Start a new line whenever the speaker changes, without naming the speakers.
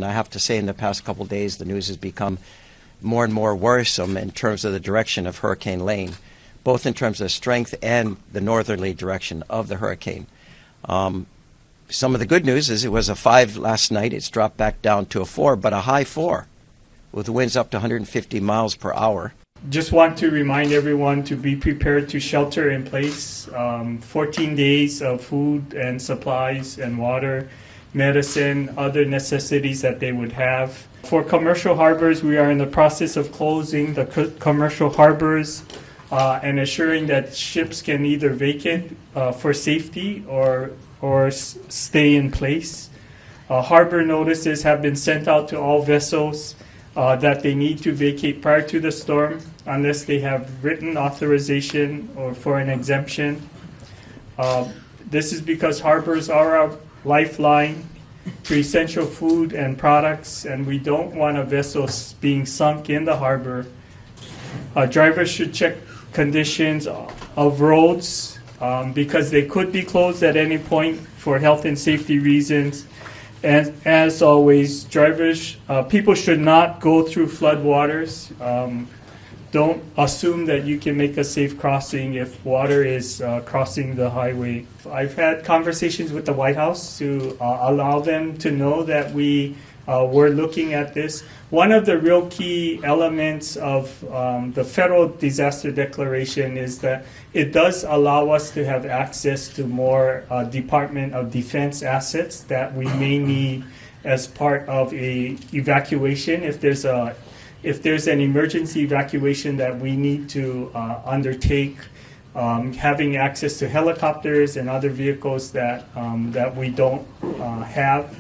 And I have to say, in the past couple of days, the news has become more and more worrisome in terms of the direction of Hurricane Lane, both in terms of strength and the northerly direction of the hurricane. Some of the good news is it was a 5 last night. It's dropped back down to a 4, but a high 4 with winds up to 150 miles per hour.
Just want to remind everyone to be prepared to shelter in place. 14 days of food and supplies and water, medicine, other necessities that they would have. For commercial harbors, we are in the process of closing the commercial harbors and assuring that ships can either vacate for safety or stay in place. Harbor notices have been sent out to all vessels that they need to vacate prior to the storm unless they have written authorization or for an exemption. This is because harbors are our lifeline to essential food and products, and we don't want a vessel being sunk in the harbor. Drivers should check conditions of roads because they could be closed at any point for health and safety reasons. And as always, people should not go through flood waters. Don't assume that you can make a safe crossing if water is crossing the highway. I've had conversations with the White House to allow them to know that we were looking at this. One of the real key elements of the federal disaster declaration is that it does allow us to have access to more Department of Defense assets that we may need as part of a evacuation. If there's an emergency evacuation that we need to undertake, having access to helicopters and other vehicles that we don't have